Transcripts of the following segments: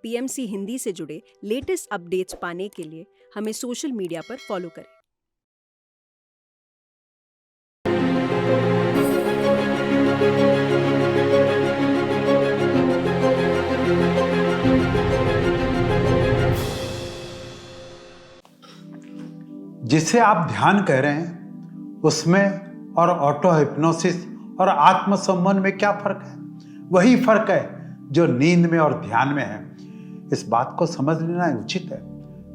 PMC Hindi से जुड़े latest updates पाने के लिए हमें सोशल मीडिया पर फॉलो करें। जिसे आप ध्यान कह रहे हैं उसमें और ऑटो हिप्नोसिस और आत्मसम्मोहन में क्या फर्क है? वही फर्क है जो नींद में और ध्यान में है। इस बात को समझ लेना उचित है।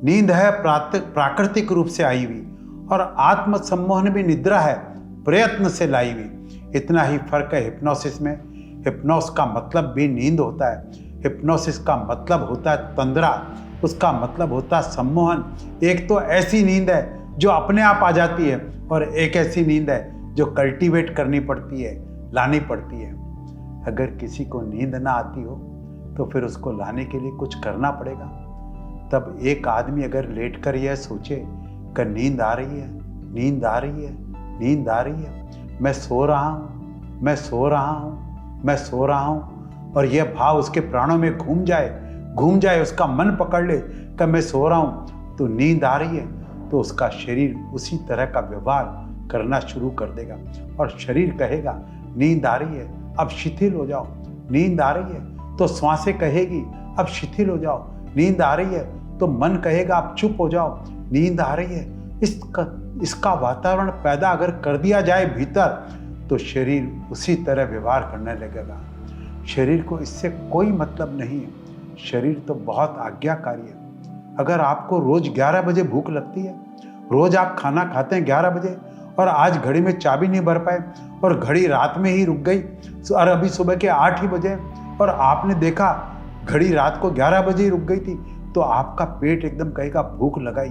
नींद है प्राकृतिक रूप से आई हुई और आत्मसम्मोहन भी निद्रा है, प्रयत्न से लाई हुई। इतना ही फर्क है हिप्नोसिस में। हिप्नोस का मतलब भी नींद होता है। हिप्नोसिस का मतलब होता है तंद्रा, उसका मतलब होता है सम्मोहन। एक तो ऐसी नींद है जो अपने आप आ जाती है और एक ऐसी नींद है जो कल्टीवेट करनी पड़ती है, लानी पड़ती है। अगर किसी को नींद ना आती हो तो फिर उसको लाने के लिए कुछ करना पड़ेगा। तब एक आदमी अगर लेट कर यह सोचे कि नींद आ रही है, नींद आ रही है, नींद आ रही है, मैं सो रहा हूँ, मैं सो रहा हूँ, मैं सो रहा हूँ, और यह भाव उसके प्राणों में घूम जाए, उसका मन पकड़ ले कि मैं सो रहा हूँ, तो नींद आ रही है, तो उसका शरीर उसी तरह का व्यवहार करना शुरू कर देगा और शरीर कहेगा नींद आ रही है, अब शिथिल हो जाओ। नींद आ रही है तो श्वासें कहेगी अब शिथिल हो जाओ। नींद आ रही है तो मन कहेगा अब चुप हो जाओ। नींद आ रही है, इसका वातावरण पैदा अगर कर दिया जाए भीतर, तो शरीर उसी तरह व्यवहार करने लगेगा। शरीर को इससे कोई मतलब नहीं है। शरीर तो बहुत आज्ञाकारी है। अगर आपको रोज 11 बजे भूख लगती है, रोज आप खाना खाते हैं 11 बजे, और आज घड़ी में चाबी नहीं भर पाए और घड़ी रात में ही रुक गई और अभी सुबह के 8 ही बजे, और आपने देखा घड़ी रात को 11 बजे ही रुक गई थी, तो आपका पेट एकदम कहेगा भूख लगाई।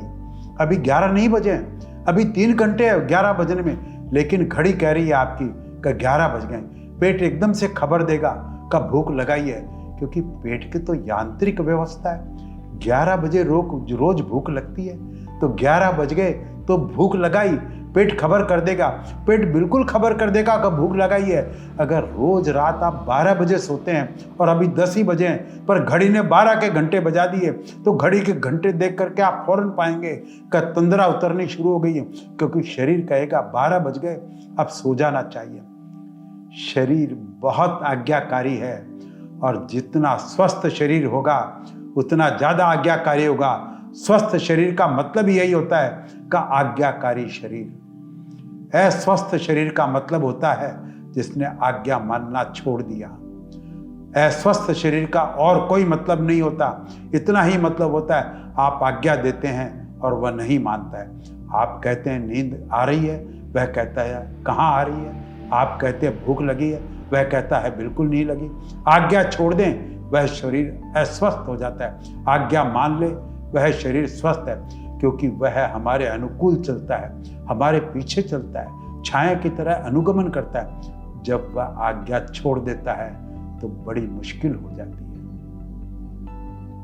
अभी 11 नहीं बजे हैं, अभी 3 घंटे है 11 बजने में, लेकिन घड़ी कह रही है आपकी कि 11 बज गए। पेट एकदम से खबर देगा कब भूख लगाई है, क्योंकि पेट की तो यांत्रिक व्यवस्था है। 11 बजे रोज भूख लगती है, तो 11 बज गए तो भूख लगाई, पेट खबर कर देगा। पेट बिल्कुल खबर कर देगा कब भूख लगाई है। अगर रोज रात आप 12 बजे सोते हैं और अभी 10 ही बजे हैं, पर घड़ी ने 12 के घंटे बजा दिए, तो घड़ी के घंटे देख करके आप फौरन पाएंगे कि तंद्रा उतरनी शुरू हो गई है, क्योंकि शरीर कहेगा 12 बज गए, अब सो जाना चाहिए। शरीर बहुत आज्ञाकारी है, और जितना स्वस्थ शरीर होगा उतना ज्यादा आज्ञाकारी होगा। स्वस्थ शरीर का मतलब यही होता है कि आज्ञाकारी शरीर। अस्वस्थ शरीर का मतलब होता है जिसने आज्ञा मानना छोड़ दिया। अस्वस्थ शरीर का और कोई मतलब नहीं होता। इतना ही मतलब होता है आप आज्ञा देते हैं और वह नहीं मानता है। आप कहते हैं नींद आ रही है, वह कहता है कहाँ आ रही है। आप कहते हैं भूख लगी है, वह कहता है बिल्कुल नहीं लगी। आज्ञा छोड़ दें, वह शरीर अस्वस्थ हो जाता है। आज्ञा मान ले, वह शरीर स्वस्थ है, क्योंकि वह हमारे अनुकूल चलता है, हमारे पीछे चलता है, छाया की तरह अनुगमन करता है। जब वह आज्ञा छोड़ देता है तो बड़ी मुश्किल हो जाती है।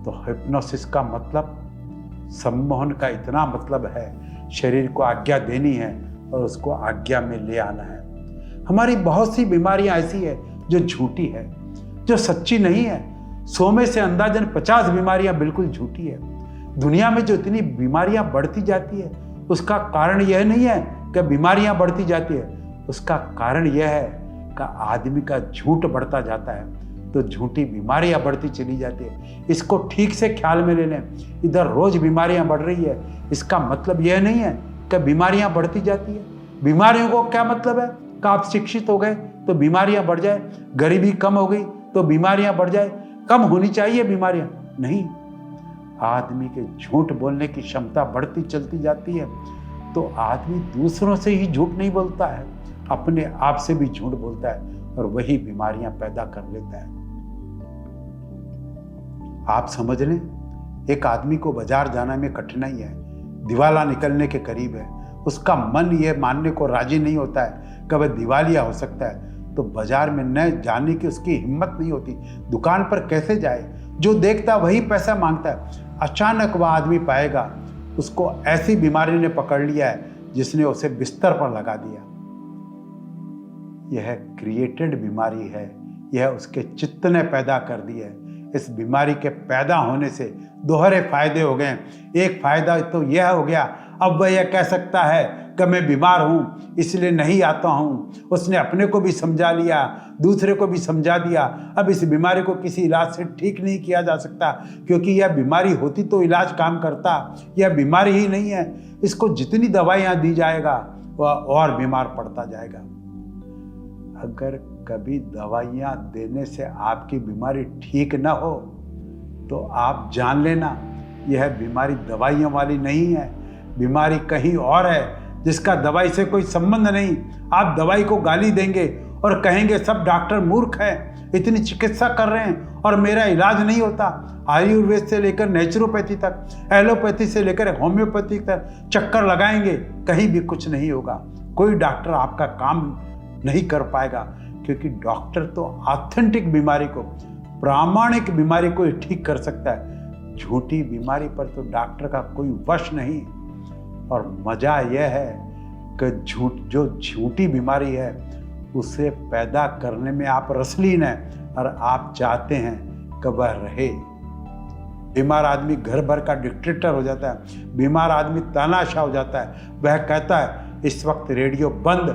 तो हिप्नोसिस का मतलब, सम्मोहन का इतना मतलब है, शरीर को आज्ञा देनी है और उसको आज्ञा में ले आना है। हमारी बहुत सी बीमारियां ऐसी है जो झूठी है, जो सच्ची नहीं है। 100 में से अंदाजन 50 बीमारियां बिल्कुल झूठी है। दुनिया में जो इतनी बीमारियां बढ़ती जाती है, उसका कारण यह नहीं है कि बीमारियां बढ़ती जाती है, उसका कारण यह है कि आदमी का झूठ बढ़ता जाता है, तो झूठी बीमारियां बढ़ती चली जाती है। इसको ठीक से ख्याल में ले लें। इधर रोज बीमारियां बढ़ रही है, इसका मतलब यह नहीं है कि बीमारियां बढ़ती जाती है। बीमारियों को क्या मतलब है कि आप शिक्षित हो गए तो बीमारियां बढ़ जाए, गरीबी कम हो गई तो बीमारियां बढ़ जाए। कम होनी चाहिए बीमारियां, नहीं। आदमी के झूठ बोलने की क्षमता बढ़ती चलती जाती है, तो आदमी दूसरों से ही झूठ नहीं बोलता है, अपने आप से भी झूठ बोलता है, और वही बीमारियां पैदा कर लेता है। आप समझ लें, एक आदमी को बाजार जाने में कठिनाई है, दिवाला निकलने के करीब है, उसका मन यह मानने को राजी नहीं होता है कि वह दिवालिया हो सकता है, तो बाजार में न जाने की उसकी हिम्मत नहीं होती। दुकान पर कैसे जाए, जो देखता वही पैसा मांगता है। अचानक वह आदमी पाएगा उसको ऐसी बीमारी ने पकड़ लिया है जिसने उसे बिस्तर पर लगा दिया। यह क्रिएटेड बीमारी है, यह उसके चित्त ने पैदा कर दी है। इस बीमारी के पैदा होने से दोहरे फायदे हो गए। एक फायदा तो यह हो गया, अब वह यह कह सकता है कि मैं बीमार हूँ इसलिए नहीं आता हूँ। उसने अपने को भी समझा लिया, दूसरे को भी समझा दिया। अब इस बीमारी को किसी इलाज से ठीक नहीं किया जा सकता, क्योंकि यह बीमारी होती तो इलाज काम करता। यह बीमारी ही नहीं है, इसको जितनी दवाइयाँ दी जाएगा वह और बीमार पड़ता जाएगा। अगर कभी दवाइयाँ देने से आपकी बीमारी ठीक न हो तो आप जान लेना यह बीमारी दवाइयों वाली नहीं है, बीमारी कहीं और है जिसका दवाई से कोई संबंध नहीं। आप दवाई को गाली देंगे और कहेंगे सब डॉक्टर मूर्ख हैं, इतनी चिकित्सा कर रहे हैं और मेरा इलाज नहीं होता। आयुर्वेद से लेकर नेचुरोपैथी तक, एलोपैथी से लेकर होम्योपैथी तक चक्कर लगाएंगे, कहीं भी कुछ नहीं होगा। कोई डॉक्टर आपका काम नहीं कर पाएगा, क्योंकि डॉक्टर तो ऑथेंटिक बीमारी को, प्रामाणिक बीमारी को ही ठीक कर सकता है। झूठी बीमारी पर तो डॉक्टर का कोई वश नहीं। और मजा यह है कि जो झूठी बीमारी है उसे पैदा करने में आप रसलीन हैं और आप चाहते हैं कि वह रहे। बीमार आदमी घर भर का डिक्टेटर हो जाता है, बीमार आदमी तानाशाह हो जाता है। वह कहता है इस वक्त रेडियो बंद,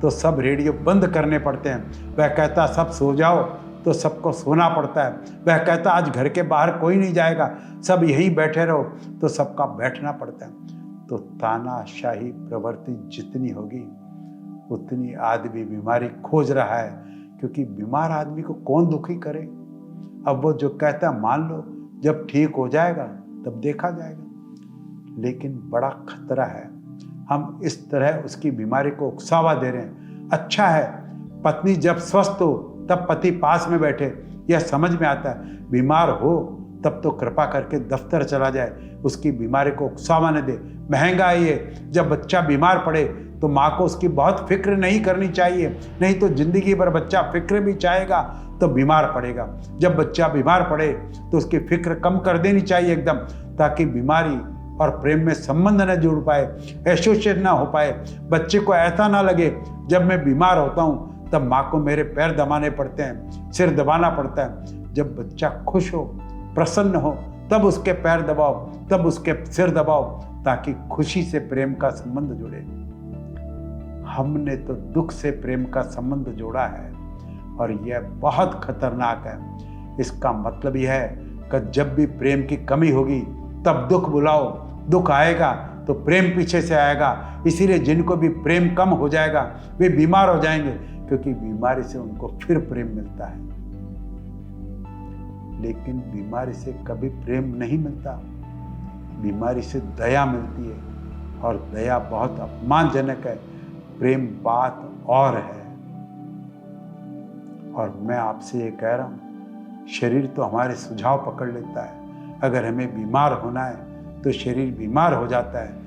तो सब रेडियो बंद करने पड़ते हैं। वह कहता है सब सो जाओ, तो सबको सोना पड़ता है। वह कहता आज घर के बाहर कोई नहीं जाएगा, सब यहीं बैठे रहो, तो सबका बैठना पड़ता है। तो तानाशाही प्रवृत्ति जितनी होगी उतनी आदमी बीमारी खोज रहा है, क्योंकि बीमार आदमी को कौन दुखी करे। अब वो जो कहता है मान लो जब ठीक हो जाएगा तब देखा जाएगा, लेकिन बड़ा खतरा है। हम इस तरह उसकी बीमारी को उकसावा दे रहे हैं। अच्छा है पत्नी जब स्वस्थ हो तब पति पास में बैठे, यह समझ में आता है। बीमार हो तब तो कृपा करके दफ्तर चला जाए, उसकी बीमारी को उकसावा न दे। महंगा है ये, जब बच्चा बीमार पड़े तो माँ को उसकी बहुत फिक्र नहीं करनी चाहिए, नहीं तो जिंदगी भर बच्चा फिक्र भी चाहेगा तो बीमार पड़ेगा। जब बच्चा बीमार पड़े तो उसकी फिक्र कम कर देनी चाहिए एकदम, ताकि बीमारी और प्रेम में संबंध न जुड़ पाए, एसोसिएट ना हो पाए। बच्चे को ऐसा ना लगे जब मैं बीमार होता हूँ तब माँ को मेरे पैर दबाने पड़ते हैं, सिर दबाना पड़ता है। जब बच्चा खुश हो, प्रसन्न हो, तब उसके पैर दबाओ, तब उसके सिर दबाओ, ताकि खुशी से प्रेम का संबंध जुड़े। हमने तो दुख से प्रेम का संबंध जोड़ा है और यह बहुत खतरनाक है। इसका मतलब यह है कि जब भी प्रेम की कमी होगी तब दुख बुलाओ, दुख आएगा तो प्रेम पीछे से आएगा। इसीलिए जिनको भी प्रेम कम हो जाएगा वे बीमार हो जाएंगे, क्योंकि बीमारी से उनको फिर प्रेम मिलता है। लेकिन बीमारी से कभी प्रेम नहीं मिलता, बीमारी से दया मिलती है, और दया बहुत अपमानजनक है। प्रेम बात और है। और मैं आपसे ये कह रहा हूँ, शरीर तो हमारे सुझाव पकड़ लेता है। अगर हमें बीमार होना है तो शरीर बीमार हो जाता है।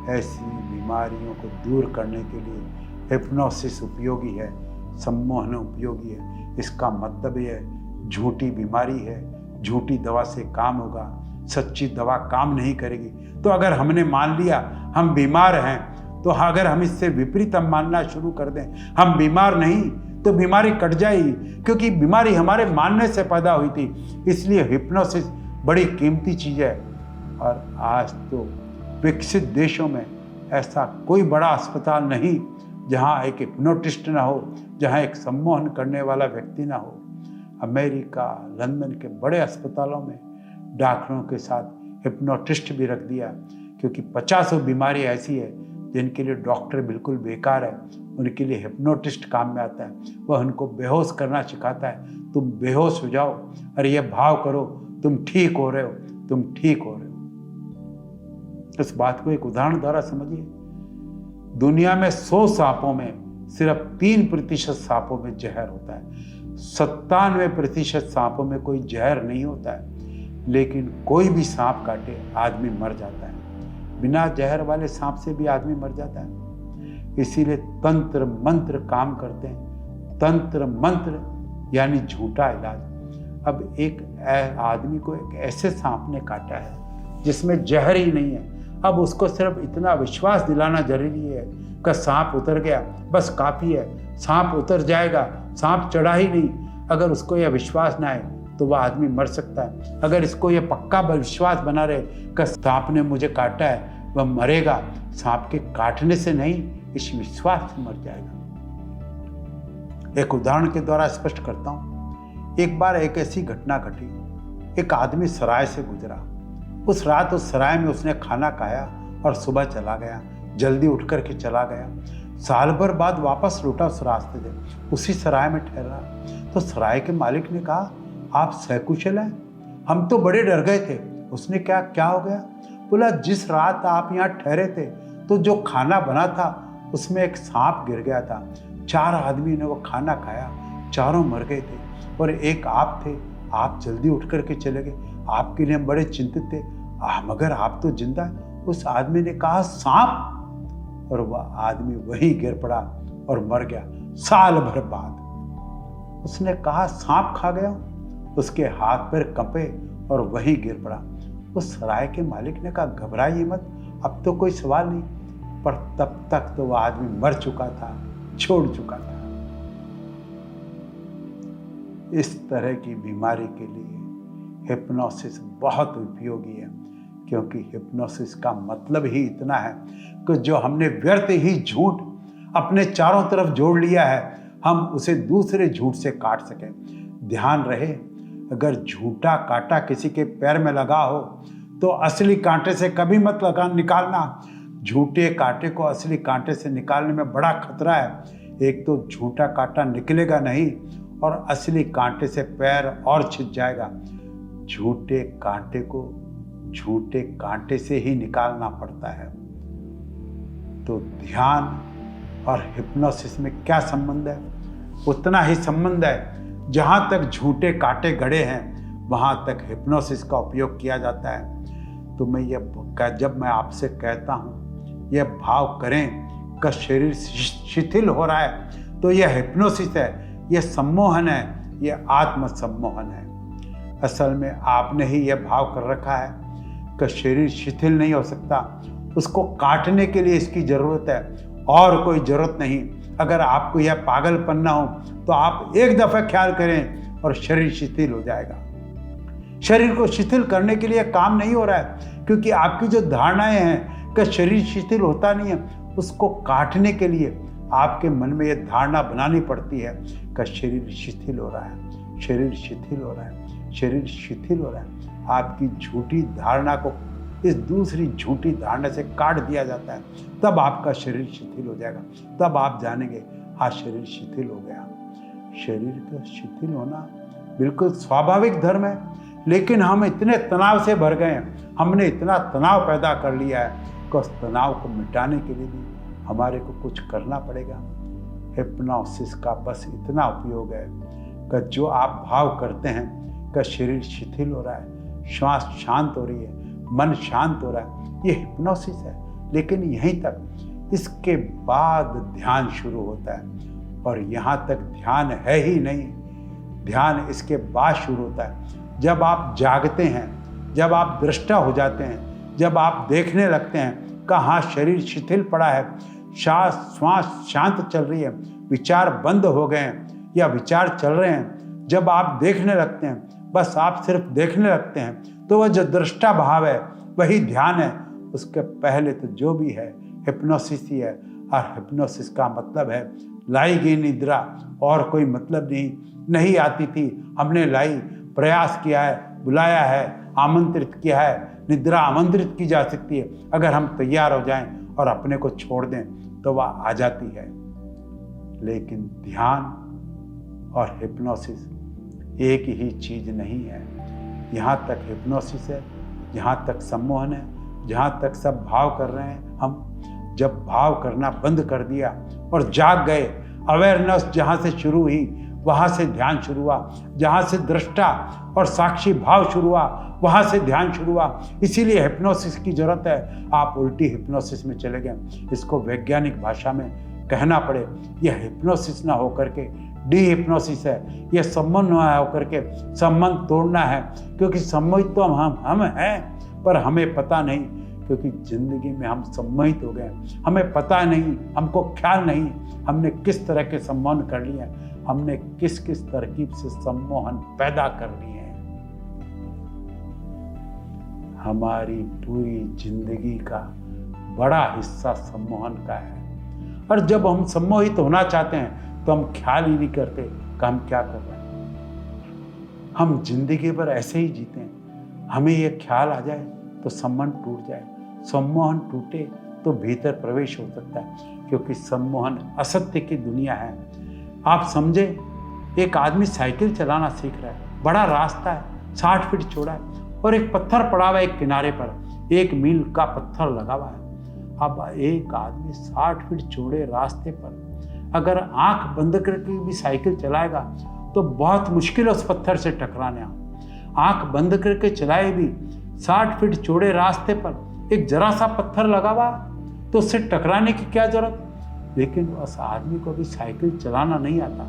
ऐसी बीमारियों को दूर करने के लिए हिप्नोसिस उपयोगी है, सम्मोहन उपयोगी है। इसका मतलब ये झूठी बीमारी है, झूठी दवा से काम होगा, सच्ची दवा काम नहीं करेगी। तो अगर हमने मान लिया हम बीमार हैं, तो अगर हम इससे विपरीत हम मानना शुरू कर दें हम बीमार नहीं, तो बीमारी कट जाएगी, क्योंकि बीमारी हमारे मानने से पैदा हुई थी। इसलिए हिप्नोसिस बड़ी कीमती चीज़ है। और आज तो विकसित देशों में ऐसा कोई बड़ा अस्पताल नहीं जहाँ एक हिप्नोटिस्ट ना हो, जहाँ एक सम्मोहन करने वाला व्यक्ति ना हो। अमेरिका, लंदन के बड़े अस्पतालों में डॉक्टरों के साथ हिप्नोटिस्ट भी रख दिया, क्योंकि 50 बीमारी ऐसी है जिनके लिए डॉक्टर बिल्कुल बेकार है, उनके लिए हिप्नोटिस्ट काम में आता है। वह उनको बेहोश करना सिखाता है। तुम बेहोश हो जाओ और यह भाव करो तुम ठीक हो रहे हो, तुम ठीक हो रहे हो। इस बात को एक उदाहरण द्वारा समझिए। दुनिया में 100 सांपों में सिर्फ 3% सांपों में जहर होता है। 97% सांपों में कोई जहर नहीं होता है, लेकिन कोई भी सांप काटे आदमी मर जाता है। बिना जहर वाले सांप से भी आदमी मर जाता है। इसीलिए तंत्र मंत्र काम करते हैं। तंत्र मंत्र यानी झूठा इलाज। अब एक आदमी को एक ऐसे सांप ने काटा है जिसमें जहर ही नहीं है। अब उसको सिर्फ इतना विश्वास दिलाना जरूरी है कि सांप उतर गया, बस काफ़ी है, सांप उतर जाएगा, सांप चढ़ा ही नहीं। अगर उसको यह विश्वास ना है तो वह आदमी मर सकता है। अगर इसको ये पक्का विश्वास बना रहे कि सांप ने मुझे काटा है, वह मरेगा, सांप के काटने से नहीं, इस विश्वास से मर जाएगा। एक उदाहरण के द्वारा स्पष्ट करता हूं। एक बार एक ऐसी घटना घटी। एक आदमी सराय से गुजरा। उस रात उस सराय में उसने खाना खाया और सुबह चला गया, जल्दी उठ करके चला गया। साल भर बाद वापस लौटा उस रास्ते से, उसी सराय में ठहरा। तो सराय के मालिक ने कहा, आप सकुशल हैं? हम तो बड़े डर गए थे। उसने क्या हो गया? बोला, जिस रात आप यहाँ ठहरे थे तो जो खाना बना था उसमें एक सांप गिर गया था। 4 आदमी ने वो खाना खाया, चारों मर गए थे और एक आप थे। आप जल्दी उठ करके चले गए, आपके लिए हम बड़े चिंतित थे, मगर आप तो जिंदा है। उस आदमी ने कहा, सांप? और वह आदमी वहीं गिर पड़ा और मर गया साल भर बाद। उसने कहा, सांप खा गया? उसके हाथ पैर कंपे और वहीं गिर पड़ा। उस सराय के मालिक ने कहा, घबराइए मत, अब तो कोई सवाल नहीं। पर तब तक तो वह आदमी मर चुका था, छोड़ चुका था। इस तरह की बीमारी के लिए हिप्नोसिस बहुत उपयोगी है, क्योंकि हिप्नोसिस का मतलब ही इतना है कि जो हमने व्यर्थ ही झूठ अपने चारों तरफ जोड़ लिया है, हम उसे दूसरे झूठ से काट सकें। ध्यान रहे, अगर झूठा कांटा किसी के पैर में लगा हो तो असली कांटे से कभी मत निकालना। झूठे कांटे को असली कांटे से निकालने में बड़ा खतरा है। एक तो झूठा कांटा निकलेगा नहीं और असली कांटे से पैर और छिद जाएगा। झूठे कांटे को झूठे कांटे से ही निकालना पड़ता है। तो ध्यान और हिप्नोसिस में क्या संबंध है? उतना ही संबंध है। जहां तक झूठे कांटे गड़े हैं वहां तक हिप्नोसिस का उपयोग किया जाता है। तो जब मैं आपसे कहता हूं यह भाव करें कि शरीर शिथिल हो रहा है, तो यह हिप्नोसिस है, यह सम्मोहन है, यह आत्म सम्मोहन है। असल में आपने ही यह भाव कर रखा है कि शरीर शिथिल नहीं हो सकता, उसको काटने के लिए इसकी जरूरत है और कोई जरूरत नहीं। अगर आपको यह पागलपन ना हो तो आप एक दफा ख्याल करें और शरीर शिथिल हो जाएगा। शरीर को शिथिल करने के लिए काम नहीं हो रहा है, क्योंकि आपकी जो धारणाएं हैं कि शरीर शिथिल होता नहीं है, उसको काटने के लिए आपके मन में यह धारणा बनानी पड़ती है कि शरीर शिथिल हो रहा है, शरीर शिथिल हो रहा है, शरीर शिथिल हो रहा है। आपकी झूठी धारणा को इस दूसरी झूठी धारणा से काट दिया जाता है, तब आपका शरीर शिथिल हो जाएगा। तब आप जानेंगे, हाँ, शरीर शिथिल हो गया। शरीर का शिथिल होना बिल्कुल स्वाभाविक धर्म है, लेकिन हम इतने तनाव से भर गए हैं, हमने इतना तनाव पैदा कर लिया है कि उस तनाव को मिटाने के लिए भी हमारे को कुछ करना पड़ेगा। हिप्नोसिस का बस इतना उपयोग है कि जो आप भाव करते हैं कि शरीर शिथिल हो रहा है, श्वास शांत हो रही है, मन शांत हो रहा है, ये हिप्नोसिस है। लेकिन यहीं तक, इसके बाद ध्यान शुरू होता है और यहाँ तक ध्यान है ही नहीं, ध्यान इसके बाद शुरू होता है। जब आप जागते हैं, जब आप दृष्टा हो जाते हैं, जब आप देखने लगते हैं कि हाँ, शरीर शिथिल पड़ा है, श्वास शांत चल रही है, विचार बंद हो गए हैं या विचार चल रहे हैं, जब आप देखने लगते हैं, बस आप सिर्फ देखने लगते हैं, तो वह जो दृष्टा भाव है वही ध्यान है। उसके पहले तो जो भी है हिप्नोसिस ही है। और हिप्नोसिस का मतलब है लाई गई निद्रा, और कोई मतलब नहीं आती थी, हमने लाई, प्रयास किया है, बुलाया है, आमंत्रित किया है। निद्रा आमंत्रित की जा सकती है, अगर हम तैयार हो जाएं और अपने को छोड़ दें तो वह आ जाती है। लेकिन ध्यान और हिप्नोसिस एक ही चीज नहीं है। यहाँ तक हिप्नोसिस है, यहाँ तक सम्मोहन है, जहाँ तक सब भाव कर रहे हैं हम। जब भाव करना बंद कर दिया और जाग गए, अवेयरनेस जहाँ से शुरू हुई वहाँ से ध्यान शुरू हुआ, जहाँ से दृष्टा और साक्षी भाव शुरू हुआ वहाँ से ध्यान शुरू हुआ। इसीलिए हिप्नोसिस की जरूरत है। आप उल्टी हिप्नोसिस में चले गए। इसको वैज्ञानिक भाषा में कहना पड़े, यह हिप्नोसिस ना होकर के डी हिप्नोसिस है। यह संबंध ना होकर के संबंध तोड़ना है, क्योंकि सम्मोहित तो हम हैं, पर हमें पता नहीं, क्योंकि जिंदगी में हम सम्मोहित हो गए। हमें पता नहीं, हमको ख्याल नहीं, हमने किस तरह के सम्मोहन कर लिए, हमने किस किस तरकीब से सम्मोहन पैदा कर लिए हैं। हमारी पूरी जिंदगी का बड़ा हिस्सा सम्मोहन का है। और जब हम सम्मोहित होना चाहते हैं तो हम ख्याल ही नहीं करते कि हम क्या कर रहे हैं। हम जिंदगी भर ऐसे ही जीते हैं। हमें ये ख्याल आ जाए तो सम्मोहन टूट जाए, सम्मोहन टूटे तो भीतर प्रवेश हो सकता है, क्योंकि सम्मोहन असत्य की दुनिया है। आप समझे, एक आदमी साइकिल चलाना सीख रहा है, बड़ा रास्ता है, 60 फीट चौड़ा है, और एक पत्थर पड़ा हुआ है एक किनारे पर, 1 मील का पत्थर लगा हुआ है। अब एक आदमी 60 फीट चौड़े रास्ते पर अगर आंख बंद करके भी साइकिल चलाएगा तो बहुत मुश्किल है उस पत्थर से टकराने। आंख बंद करके चलाए भी 60 फीट चौड़े रास्ते पर एक जरा सा पत्थर लगा हुआ तो उससे टकराने की क्या जरूरत। लेकिन उस आदमी को भी साइकिल चलाना नहीं आता,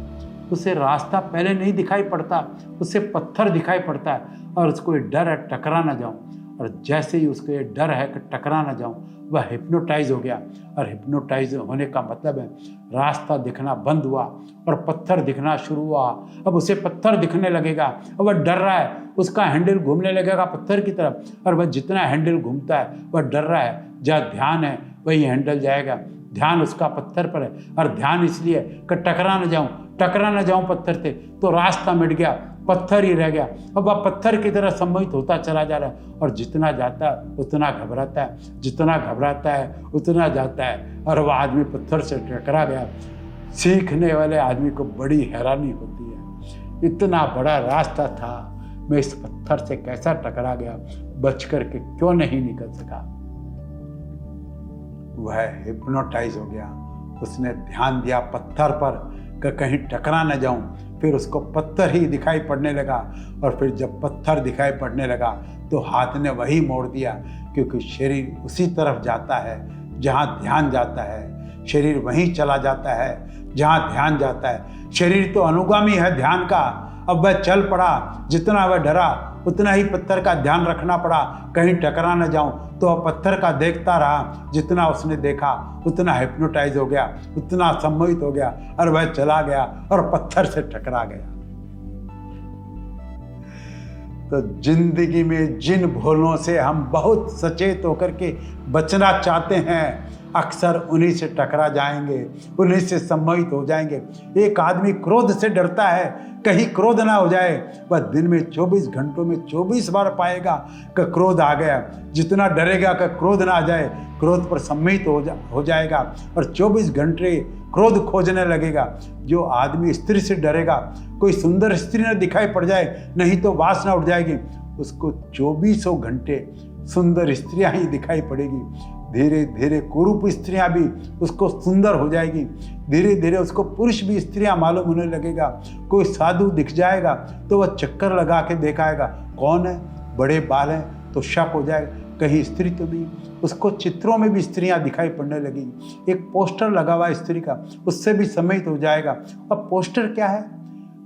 उसे रास्ता पहले नहीं दिखाई पड़ता, उसे पत्थर दिखाई पड़ता है और उसको ये डर है टकरा ना जाऊं। और जैसे ही उसको ये डर है कि टकरा ना जाऊं, वह हिप्नोटाइज हो गया। और हिप्नोटाइज होने का मतलब है रास्ता दिखना बंद हुआ और पत्थर दिखना शुरू हुआ। अब उसे पत्थर दिखने लगेगा, अब वह डर रहा है, उसका हैंडल घूमने लगेगा पत्थर की तरफ, और वह जितना हैंडल घूमता है वह डर रहा है। जहाँ ध्यान है वही हैंडल जाएगा, ध्यान उसका पत्थर पर है, और ध्यान इसलिए कि टकरा ना जाऊं पत्थर से। तो रास्ता मिट गया, पत्थर ही रह गया। अब वह पत्थर की तरह सम्मोहित होता चला जा रहा है, और जितना जाता है उतना घबराता है, जितना घबराता है उतना जाता है, और वह आदमी पत्थर से टकरा गया। सीखने वाले आदमी को बड़ी हैरानी होती है, इतना बड़ा रास्ता था, मैं इस पत्थर से कैसा टकरा गया, बच करके क्यों नहीं निकल सका। वह हिप्नोटाइज हो गया, उसने ध्यान दिया पत्थर पर कि कहीं टकरा न जाऊं। फिर उसको पत्थर ही दिखाई पड़ने लगा, और फिर जब पत्थर दिखाई पड़ने लगा तो हाथ ने वही मोड़ दिया, क्योंकि शरीर उसी तरफ जाता है जहां ध्यान जाता है, शरीर वहीं चला जाता है जहां ध्यान जाता है। शरीर तो अनुगामी है ध्यान का। अब वह चल पड़ा, जितना वह डरा उतना ही पत्थर का ध्यान रखना पड़ा, कहीं टकरा न जाऊं। तो वह पत्थर का देखता रहा, जितना उसने देखा उतना हिप्नोटाइज हो गया, उतना सम्मोहित हो गया, और वह चला गया और पत्थर से टकरा गया। तो जिंदगी में जिन भूलों से हम बहुत सचेत होकर के बचना चाहते हैं, अक्सर उन्हीं से टकरा जाएंगे, उन्हीं से सम्मोहित हो जाएंगे। एक आदमी क्रोध से डरता है, कहीं क्रोध ना हो जाए, वह दिन में 24 घंटों में 24 बार पाएगा कि क्रोध आ गया। जितना डरेगा कि क्रोध ना आ जाए, क्रोध पर सम्मोहित हो जाएगा और 24 घंटे क्रोध खोजने लगेगा। जो आदमी स्त्री से डरेगा, कोई सुंदर स्त्री न दिखाई पड़ जाए नहीं तो वासना उठ जाएगी, उसको 24 घंटे सुंदर स्त्रियां ही दिखाई पड़ेगी। धीरे धीरे कुरूप स्त्रियां भी उसको सुंदर हो जाएगी, धीरे धीरे उसको पुरुष भी स्त्रियां मालूम होने लगेगा। कोई साधु दिख जाएगा तो वह चक्कर लगा के देखाएगा, कौन है, बड़े बाल हैं, तो शक हो जाएगा कहीं स्त्री तो नहीं। उसको चित्रों में भी स्त्रियां दिखाई पड़ने लगेंगी। एक पोस्टर लगा हुआ है स्त्री का, उससे भी सम्मोहित हो जाएगा। अब पोस्टर क्या है,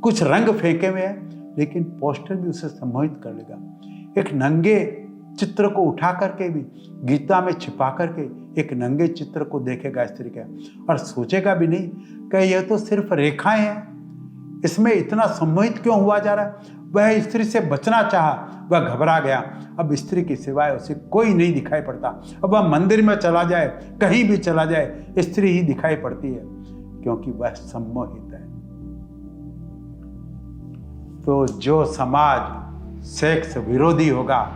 कुछ रंग फेंके हुए हैं, लेकिन पोस्टर भी उसे सम्मोहित कर लेगा। एक नंगे चित्र को उठा करके भी गीता में छिपा करके एक नंगे चित्र को देखेगा स्त्री का, और सोचेगा भी नहीं कि यह तो सिर्फ रेखाएं हैं, इसमें इतना सम्मोहित क्यों हुआ जा रहा है। वह स्त्री से बचना चाहा, वह घबरा गया। अब स्त्री की सिवाय उसे कोई नहीं दिखाई पड़ता। अब वह मंदिर में चला जाए, कहीं भी चला जाए, स्त्री ही दिखाई पड़ती है, क्योंकि वह सम्मोहित है। तो जो समाज सेक्स विरोधी होगा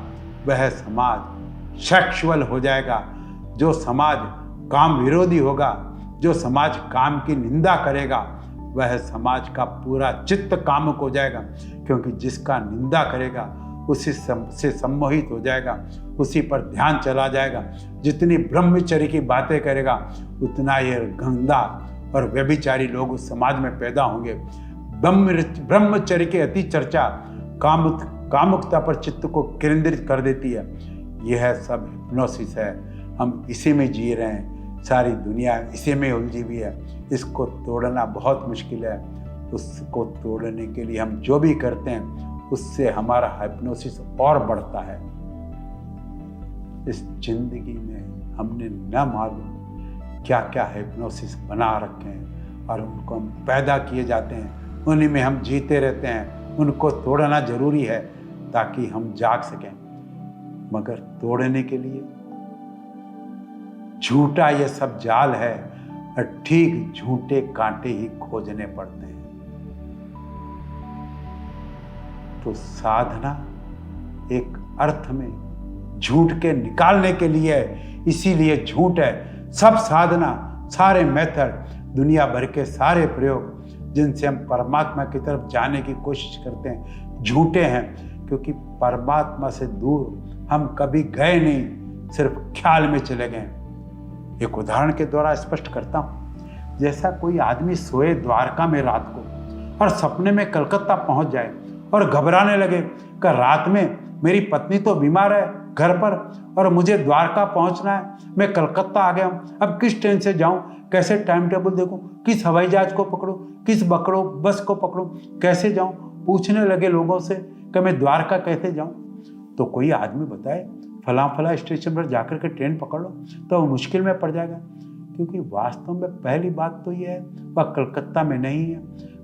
वह समाज सेक्सुअल हो जाएगा। जो समाज काम विरोधी होगा, जो समाज काम की निंदा करेगा, वह समाज का पूरा चित्त कामुक हो जाएगा, क्योंकि जिसका निंदा करेगा उसी से सम्मोहित हो जाएगा, उसी पर ध्यान चला जाएगा। जितनी ब्रह्मचर्य की बातें करेगा उतना ये गंदा और व्यभिचारी लोग उस समाज में पैदा होंगे। ब्रह्मचर्य की अति चर्चा कामुकता पर चित्त को केंद्रित कर देती है। यह सब हिप्नोसिस है, हम इसी में जी रहे हैं, सारी दुनिया इसी में उलझी हुई है। इसको तोड़ना बहुत मुश्किल है। उसको तोड़ने के लिए हम जो भी करते हैं उससे हमारा हिप्नोसिस और बढ़ता है। इस जिंदगी में हमने न मालूम क्या क्या हिप्नोसिस बना रखे हैं, और उनको हम पैदा किए जाते हैं, उन्हीं में हम जीते रहते हैं। उनको तोड़ना जरूरी है ताकि हम जाग सकें। मगर तोड़ने के लिए झूठा ये सब जाल है और ठीक झूठे कांटे ही खोजने पड़ते हैं। तो साधना एक अर्थ में झूठ के निकालने के लिए है, इसीलिए झूठ है। सब साधना, सारे मेथड, दुनिया भर के सारे प्रयोग जिनसे हम परमात्मा की तरफ जाने की कोशिश करते हैं, झूठे हैं, क्योंकि परमात्मा से दूर हम कभी गए नहीं, सिर्फ ख्याल में चले गए। एक उदाहरण के द्वारा स्पष्ट करता हूं। जैसा कोई आदमी सोए द्वारका में रात को और सपने में कलकत्ता पहुंच जाए और घबराने लगे कि रात में मेरी पत्नी तो बीमार है घर पर और मुझे द्वारका पहुंचना है, मैं कलकत्ता आ गया हूं, अब किस ट्रेन से जाऊं, कैसे टाइम टेबल देखूं, किस हवाई जहाज को पकड़ूं, किस बस को पकड़ूं, कैसे जाऊं, पूछने लगे लोगों से कि मैं द्वारका कैसे जाऊं। तो कोई आदमी बताए फला स्टेशन पर जाकर के ट्रेन पकड़ लो, तो मुश्किल में पड़ जाएगा, क्योंकि वास्तव में पहली बात तो यह है वह कलकत्ता में नहीं है।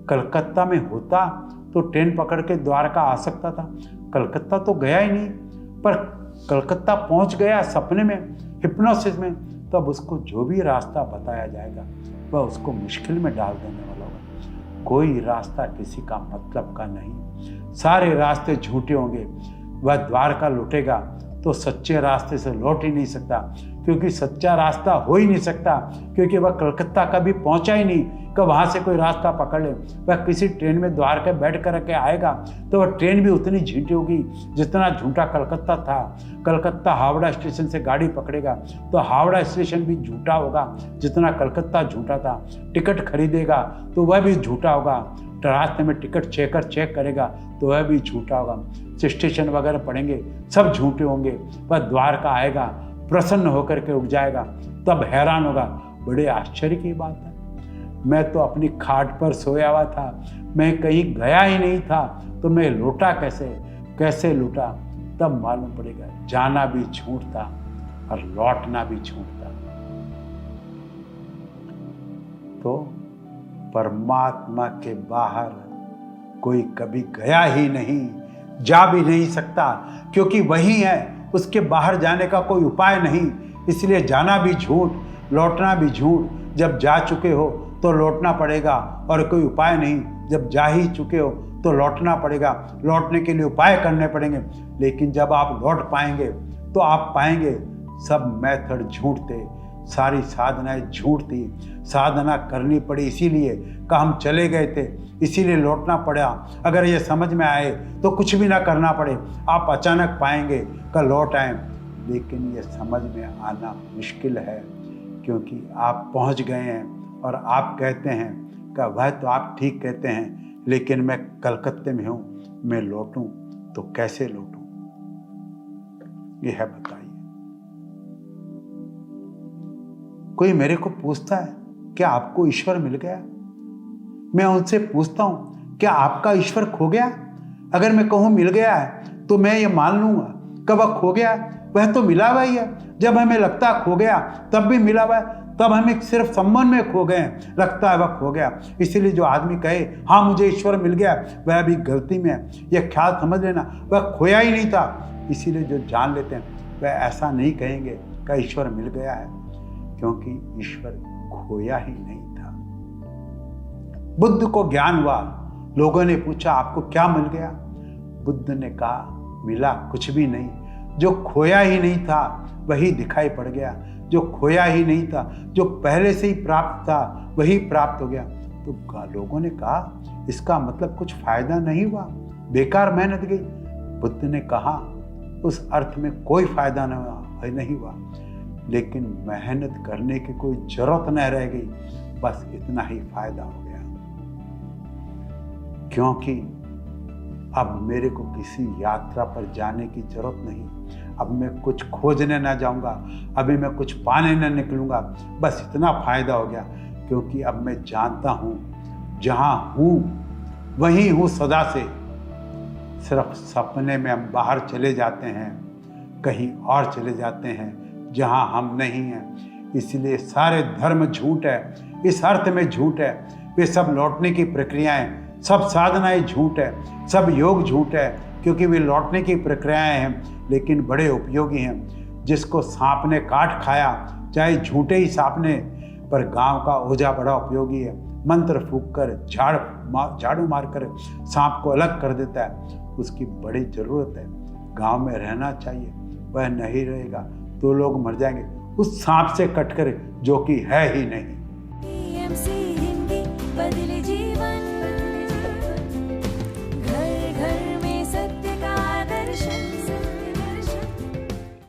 कलकत्ता में होता तो ट्रेन पकड़ के द्वारका आ सकता था, कलकत्ता तो गया ही नहीं, पर कलकत्ता पहुंच गया सपने में, हिप्नोसिस में, तब उसको जो भी रास्ता बताया जाएगा वह उसको मुश्किल में डाल देने वाला होगा। कोई रास्ता किसी का मतलब का नहीं, सारे रास्ते झूठे होंगे। वह द्वारका लौटेगा तो सच्चे रास्ते से लौट ही नहीं सकता, क्योंकि सच्चा रास्ता हो ही नहीं सकता, क्योंकि वह कलकत्ता कभी पहुंचा ही नहीं कि वहां से कोई रास्ता पकड़ ले। वह किसी ट्रेन में द्वारका बैठ कर के आएगा तो वह ट्रेन भी उतनी झूठी होगी जितना झूठा कलकत्ता था। कलकत्ता हावड़ा स्टेशन से गाड़ी पकड़ेगा तो हावड़ा स्टेशन भी झूठा होगा जितना कलकत्ता झूठा था। टिकट खरीदेगा तो वह भी झूठा होगा, रास्ते में टिकट चेक करेगा तो वह भी झूठा होगा। स्टेशन वगैरह पड़ेंगे सब झूठे होंगे। वह द्वारका आएगा, प्रसन्न होकर के उठ जाएगा, तब हैरान होगा, बड़े आश्चर्य की बात है, मैं तो अपनी खाट पर सोया हुआ था, मैं कहीं गया ही नहीं था, तो मैं लौटा कैसे लौटा। तब मालूम पड़ेगा जाना भी झूठ था और लौटना भी झूठ था। तो परमात्मा के बाहर कोई कभी गया ही नहीं, जा भी नहीं सकता, क्योंकि वही है, उसके बाहर जाने का कोई उपाय नहीं। इसलिए जाना भी झूठ, लौटना भी झूठ। जब जा चुके हो तो लौटना पड़ेगा और कोई उपाय नहीं, जब जा ही चुके हो तो लौटना पड़ेगा, लौटने के लिए उपाय करने पड़ेंगे। लेकिन जब आप लौट पाएंगे तो आप पाएंगे सब मेथड झूठ थे, सारी साधनाएं झूठ थी। साधना करनी पड़ी इसीलिए कि हम चले गए थे, इसीलिए लौटना पड़ा। अगर ये समझ में आए तो कुछ भी ना करना पड़े, आप अचानक पाएंगे कि लौट आए। लेकिन ये समझ में आना मुश्किल है, क्योंकि आप पहुंच गए हैं और आप कहते हैं कि वह तो आप ठीक कहते हैं, लेकिन मैं कलकत्ते में हूँ, मैं लौटूं तो कैसे लौटूं, यह है बताइए। कोई मेरे को पूछता है क्या आपको ईश्वर मिल गया, मैं उनसे पूछता हूं क्या आपका ईश्वर खो गया। अगर मैं कहूं मिल गया है तो मैं ये मान लूंगा कि वह खो गया, वह तो मिला हुआ ही है। जब हमें लगता है खो गया तब भी मिला हुआ है, तब हमें सिर्फ संबंध में खो गए, लगता है वह खो गया। इसीलिए जो आदमी कहे हाँ मुझे ईश्वर मिल गया, वह भी गलती में है। यह ख्याल समझ लेना, वह खोया ही नहीं था। इसीलिए जो जान लेते हैं वह ऐसा नहीं कहेंगे कि ईश्वर मिल गया है, क्योंकि ईश्वर खोया ही नहीं था। बुद्ध को ज्ञान हुआ, लोगों ने पूछा आपको क्या मिल गया। बुद्ध ने कहा मिला कुछ भी नहीं, जो खोया ही नहीं था वही दिखाई पड़ गया, जो खोया ही नहीं था, जो पहले से ही प्राप्त था वही प्राप्त हो गया। तो लोगों ने कहा इसका मतलब कुछ फायदा नहीं हुआ, बेकार मेहनत गई। बुद्ध ने कहा उस अर्थ में कोई फायदा नहीं हुआ, लेकिन मेहनत करने की कोई जरूरत न रह गई, बस इतना ही फायदा हो गया। क्योंकि अब मेरे को किसी यात्रा पर जाने की जरूरत नहीं, अब मैं कुछ खोजने ना जाऊंगा, अभी मैं कुछ पाने ना निकलूंगा, बस इतना फायदा हो गया। क्योंकि अब मैं जानता हूं जहां हूं वहीं हूं सदा से। सिर्फ सपने में हम बाहर चले जाते हैं, कहीं और चले जाते हैं जहां हम नहीं हैं। इसलिए सारे धर्म झूठ है, इस अर्थ में झूठ है। वे सब लौटने की प्रक्रियाएं, सब साधनाएं झूठ है, सब योग झूठ है, क्योंकि वे लौटने की प्रक्रियाएं हैं लेकिन बड़े उपयोगी हैं। जिसको सांप ने काट खाया, चाहे झूठे ही सांप ने, पर गांव का ओझा बड़ा उपयोगी है। मंत्र फूंक कर झाड़ू मारकर सांप को अलग कर देता है। उसकी बड़ी जरूरत है, गांव में रहना चाहिए। वह नहीं रहेगा तो लोग मर जाएंगे उस सांप से कटकर जो कि है ही नहीं।